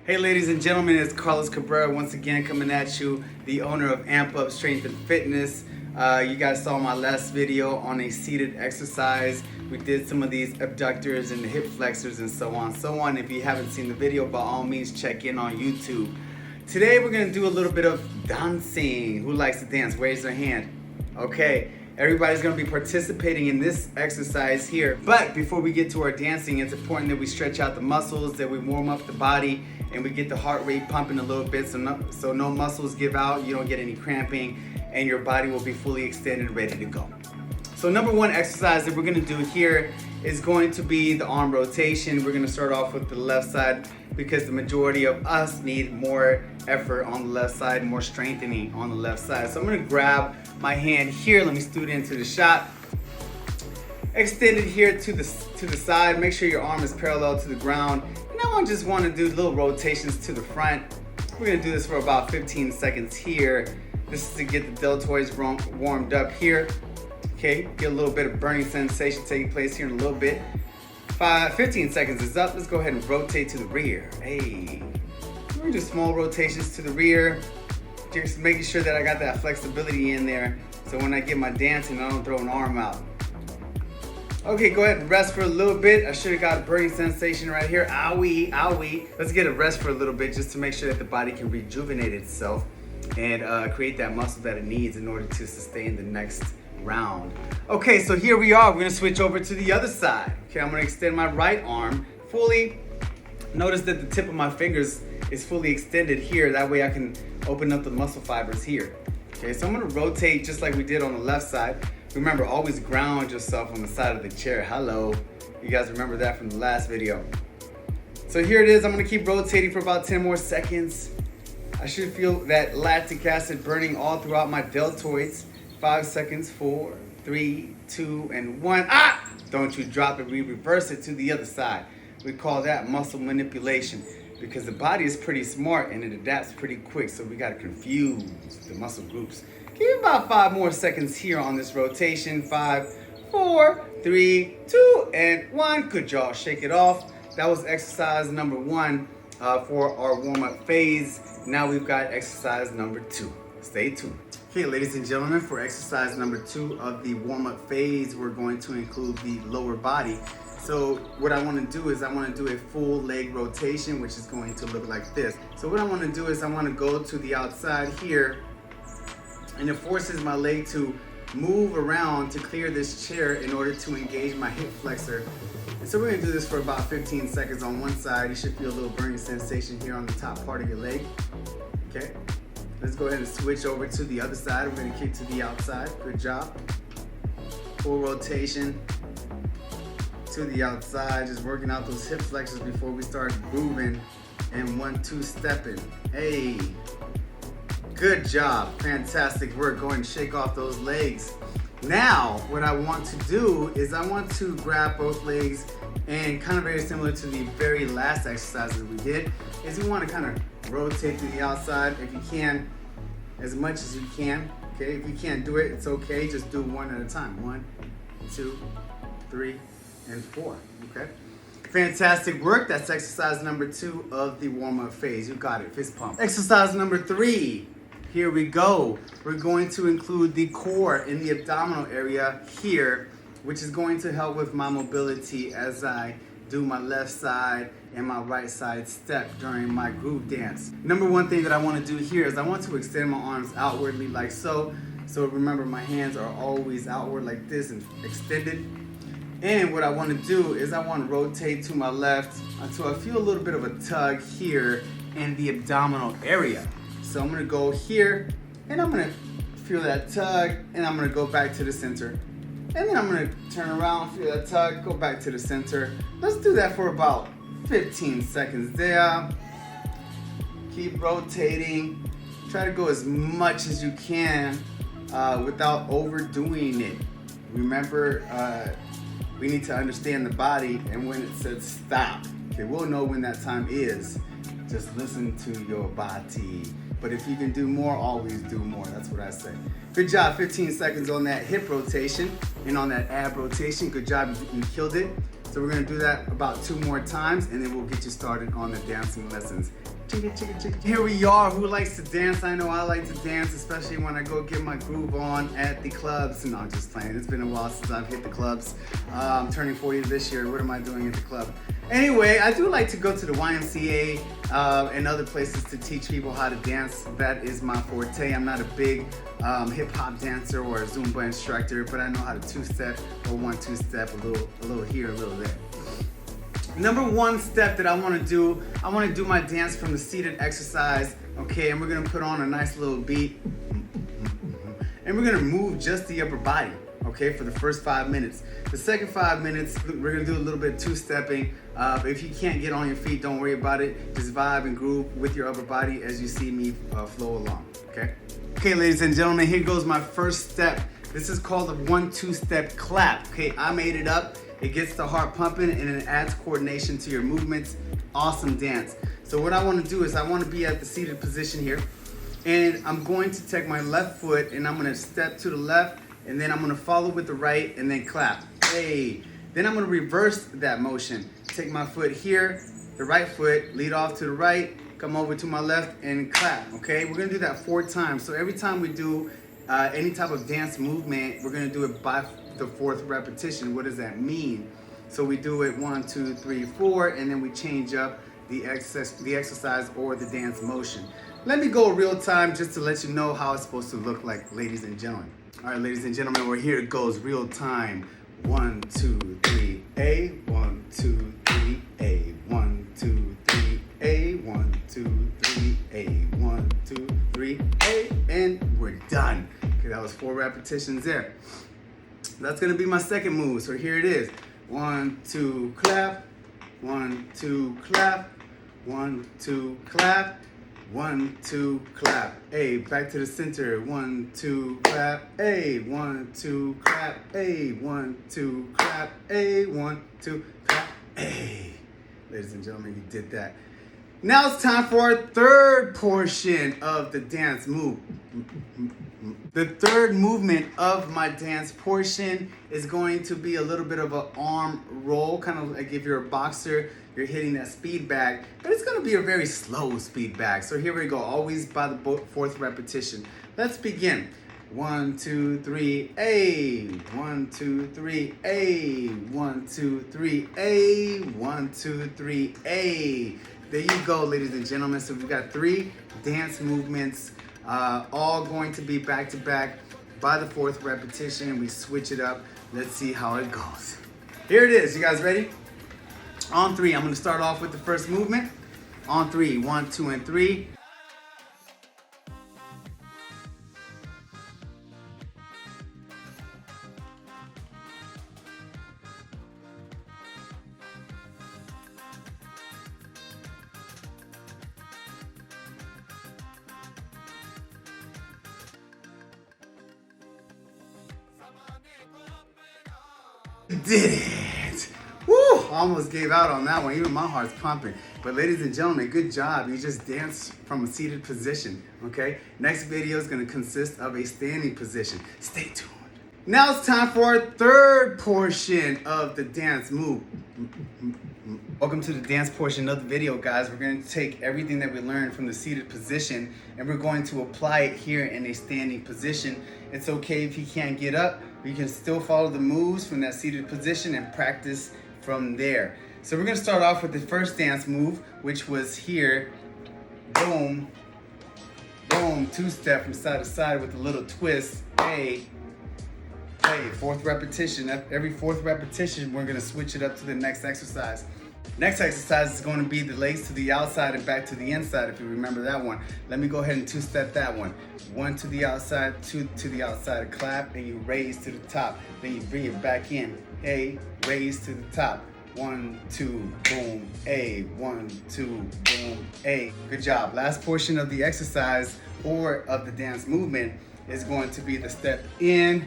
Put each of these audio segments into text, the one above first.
Hey ladies and gentlemen, it's Carlos Cabrera once again coming at you, the owner of Amp Up Strength and Fitness. You guys saw my last video on a seated exercise. We did some of these abductors and hip flexors and so on. If you haven't seen the video, by all means check in on YouTube. Today we're gonna do a little bit of dancing. Who likes to dance? Raise their hand. Okay. Everybody's gonna be participating in this exercise here. But before we get to our dancing, it's important that we stretch out the muscles, that we warm up the body, and we get the heart rate pumping a little bit so no muscles give out, you don't get any cramping, and your body will be fully extended, ready to go. So number one exercise that we're gonna do here is going to be the arm rotation. We're gonna start off with the left side because the majority of us need more effort on the left side, more strengthening on the left side. So I'm gonna grab my hand here. Let me scoot into the shot. Extend it here to the side. Make sure your arm is parallel to the ground. And I just want to do little rotations to the front. We're gonna do this for about 15 seconds here. This is to get the deltoids warmed up here. Okay, get a little bit of burning sensation taking place here in a little bit. 15 seconds is up. Let's go ahead and rotate to the rear. Hey, we're gonna do small rotations to the rear. Just making sure that I got that flexibility in there, so when I get my dancing, I don't throw an arm out. Okay, go ahead and rest for a little bit. I should have got a burning sensation right here. Owie, owie. Let's get a rest for a little bit just to make sure that the body can rejuvenate itself and create that muscle that it needs in order to sustain the next round. Okay, so here we are. We're gonna switch over to the other side. Okay, I'm gonna extend my right arm fully. Notice that the tip of my fingers is fully extended here. That way I can open up the muscle fibers here. Okay, so I'm gonna rotate just like we did on the left side. Remember, always ground yourself on the side of the chair. Hello. You guys remember that from the last video. So here it is. I'm gonna keep rotating for about 10 more seconds. I should feel that lactic acid burning all throughout my deltoids. 5 seconds, 4, 3, 2, and 1. Ah! Don't you drop it. We reverse it to the other side. We call that muscle manipulation, because the body is pretty smart and it adapts pretty quick, so we gotta confuse the muscle groups. Give me about 5 more seconds here on this rotation. 5, 4, 3, 2, and 1. Good job. Shake it off. That was exercise number 1 for our warm-up phase. Now we've got exercise number 2. Stay tuned. Okay, ladies and gentlemen, for exercise number 2 of the warm-up phase, we're going to include the lower body. So what I want to do is I want to do a full leg rotation, which is going to look like this. So what I want to do is I want to go to the outside here, and it forces my leg to move around to clear this chair in order to engage my hip flexor. And so we're going to do this for about 15 seconds on one side. You should feel a little burning sensation here on the top part of your leg. Okay, let's go ahead and switch over to the other side. We're going to kick to the outside. Good job. Full rotation to the outside, just working out those hip flexors before we start grooving and 1-2 stepping. Hey, good job, fantastic work. Go ahead and shake off those legs. Now what I want to do is I want to grab both legs, and kind of very similar to the very last exercises we did, is you want to kind of rotate to the outside if you can, as much as you can. Okay, if you can't do it, it's okay, just do one at a time. 1, 2, 3, and 4. Okay, fantastic work. That's exercise number 2 of the warm-up phase. You got it. Fist pump. Exercise number 3. Here we go. We're going to include the core in the abdominal area here, which is going to help with my mobility as I do my left side and my right side step during my groove dance. Number one thing that I want to do here is I want to extend my arms outwardly like so. So remember, my hands are always outward like this and extended. And what I want to do is I want to rotate to my left until I feel a little bit of a tug here in the abdominal area. So I'm going to go here, and I'm going to feel that tug, and I'm going to go back to the center. And then I'm going to turn around, feel that tug, go back to the center. Let's do that for about 15 seconds there. Keep rotating. Try to go as much as you can without overdoing it. Remember, we need to understand the body and when it says stop. Okay, we'll know when that time is. Just listen to your body. But if you can do more, always do more. That's what I say. Good job. 15 seconds on that hip rotation and on that ab rotation. Good job. You killed it. So we're going to do that about 2 more times, and then we'll get you started on the dancing lessons. Here we are. Who likes to dance? I know I like to dance, especially when I go get my groove on at the clubs. No, I'm just playing. It's been a while since I've hit the clubs. I'm turning 40 this year. What am I doing at the club? Anyway, I do like to go to the YMCA and other places to teach people how to dance. That is my forte. I'm not a big hip hop dancer or a Zumba instructor, but I know how to two-step or 1-2 step, a little here, a little there. Number one step that I want to do my dance from the seated exercise, okay, and we're gonna put on a nice little beat, and we're gonna move just the upper body, okay, for the first 5 minutes. The second 5 minutes, we're gonna do a little bit of two-stepping. If you can't get on your feet, don't worry about it. Just vibe and groove with your upper body as you see me flow along, okay? Okay, ladies and gentlemen, here goes my first step. This is called a 1-2 step clap, okay? I made it up. It gets the heart pumping and it adds coordination to your movements. Awesome dance. So what I want to do is I want to be at the seated position here, and I'm going to take my left foot and I'm going to step to the left, and then I'm going to follow with the right and then clap. Hey. Then I'm going to reverse that motion. Take my foot here, the right foot, lead off to the right, come over to my left and clap. Okay, we're going to do that 4 times. So every time we do any type of dance movement, we're going to do it by the 4th repetition. What does that mean? So we do it 1, 2, 3, 4, and then we change up the exercise or the dance motion. Let me go real time just to let you know how it's supposed to look like, ladies and gentlemen. All right, ladies and gentlemen, we're here. It goes real time. 1, 2, 3, A. 1, 2, 3, A. 1, 2, 3, A. 1, 2, 3, A. 1, 2, 3, A. And we're done. Okay, that was 4 repetitions there. That's gonna be my second move. So here it is. 1, 2, clap. 1, 2, clap. 1, 2, clap. 1, 2, clap. Hey, back to the center. 1, 2, clap. Hey, 1, 2, clap. Hey, 1, 2, clap. Hey, 1, 2, clap. Hey. Ladies and gentlemen, you did that. Now it's time for our third portion of the dance move. The third movement of my dance portion is going to be a little bit of an arm roll, kind of like if you're a boxer, you're hitting that speed bag, but it's going to be a very slow speed bag. So here we go, always by the 4th repetition. Let's begin. 1, 2, 3, A. 1, 2, 3, A. 1, 2, 3, A. 1, 2, 3, A. There you go, ladies and gentlemen. So we've got 3 dance movements, all going to be back to back by the 4th repetition. We switch it up. Let's see how it goes. Here it is. You guys ready? On 3, I'm going to start off with the first movement. On 3, 1, 2, and 3. Did it! Woo! Almost gave out on that one. Even my heart's pumping. But ladies and gentlemen, good job. You just danced from a seated position, okay? Next video is going to consist of a standing position. Stay tuned. Now it's time for our third portion of the dance move. Welcome to the dance portion of the video, guys. We're going to take everything that we learned from the seated position and we're going to apply it here in a standing position. It's okay if you can't get up. You can still follow the moves from that seated position and practice from there. So we're going to start off with the first dance move, which was here. Boom, boom, 2-step from side to side with a little twist. Hey, hey, 4th repetition. Every 4th repetition, we're going to switch it up to the next exercise. Next exercise is going to be the legs to the outside and back to the inside, if you remember that one. Let me go ahead and 2-step that one. 1 to the outside, 2 to the outside, clap, and you raise to the top. Then you bring it back in. A, raise to the top. 1, 2, boom, A. 1, 2, boom, A. Good job. Last portion of the exercise or of the dance movement is going to be the step in,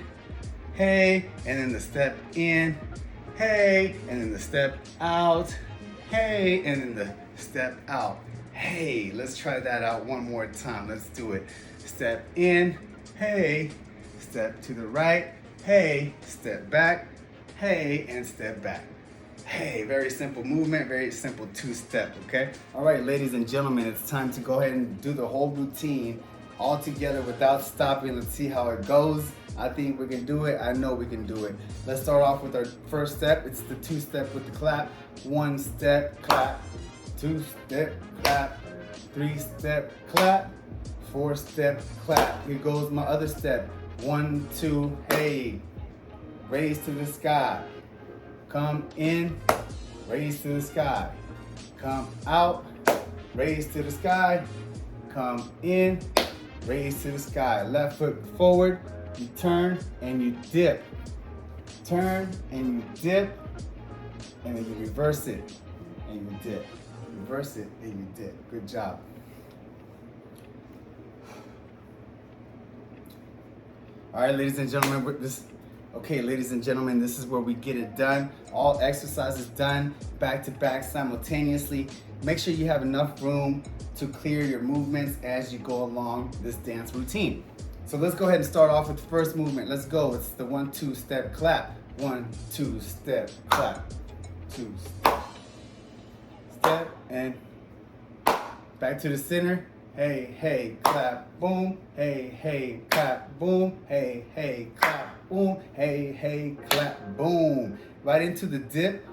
hey, and then the step in, hey, and then the step out, hey, and then the step out. Hey, let's try that out one more time. Let's do it. Step in, hey, step to the right, hey, step back, hey, and step back. Hey, very simple movement, very simple two-step, okay? All right, ladies and gentlemen, it's time to go ahead and do the whole routine all together without stopping. Let's see how it goes. I think we can do it. I know we can do it. Let's start off with our first step. It's the two-step with the clap. 1 step, clap. 2-step, clap. 3-step, clap. 4-step, clap. Here goes my other step. 1, 2, hey. Raise to the sky. Come in, raise to the sky. Come out, raise to the sky. Come in, raise to the sky. Left foot forward, you turn and you dip. Turn and you dip, and then you reverse it and you dip. Reverse it and you dip. Good job. All right, ladies and gentlemen, ladies and gentlemen, this is where we get it done. All exercises done back to back simultaneously. Make sure you have enough room to clear your movements as you go along this dance routine. So let's go ahead and start off with the first movement. Let's go. It's the 1, 2 step clap. 1, 2 step clap. 2 step and back to the center. Hey, hey, clap, boom. Hey, hey, clap, boom. Hey, hey, clap, boom. Hey, hey, clap, boom. Right into the dip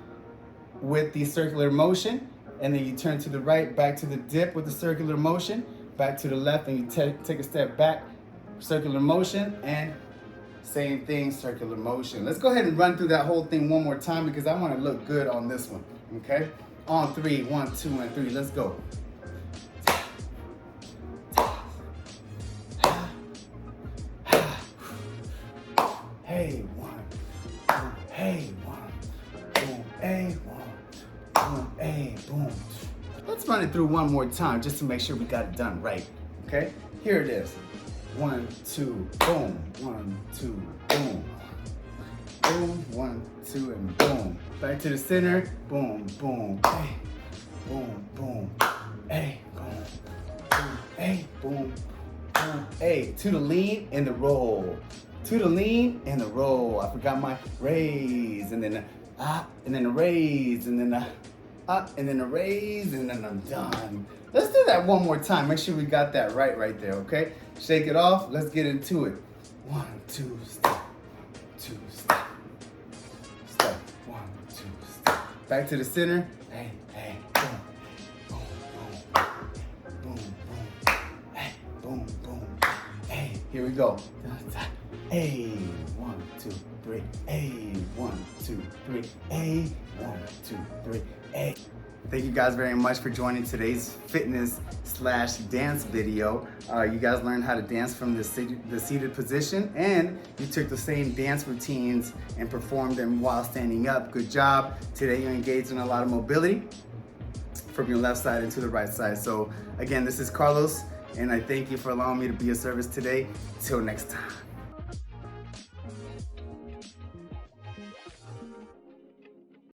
with the circular motion. And then you turn to the right, back to the dip with the circular motion. Back to the left, and you take a step back, circular motion, and same thing, circular motion. Let's go ahead and run through that whole thing one more time because I want to look good on this one, okay? On 3, 1, 2, and 3, let's go. Hey, 1, boom, hey, 1, boom, hey, 1, boom, hey, boom. Let's run it through one more time just to make sure we got it done right, okay? Here it is. 1, 2, boom. 1, 2, boom. Boom, 1, 2, and boom. Back to the center. Boom, boom, hey. Boom, boom, hey, boom. Boom, hey, boom. Boom, hey. To the lean and the roll. To the lean and the roll. I forgot my raise, and then the up, and then the raise, and then the up, and then the raise, and then I'm done. Let's do that one more time. Make sure we got that right there, okay? Shake it off. Let's get into it. 1, 2, step. 2, step. Step. 1, 2, step. Back to the center. Hey, hey, boom. Boom, boom. Boom, boom. Hey, boom, boom. Hey, here we go. Hey, 1, 2, 3. Hey, 1, 2, 3. Hey, 1, 2, 3. Hey. Thank you guys very much for joining today's fitness/dance video. You guys learned how to dance from the seated position, and you took the same dance routines and performed them while standing up. Good job. Today you engaged in a lot of mobility from your left side into the right side. So again, this is Carlos, and I thank you for allowing me to be of service today. Till next time.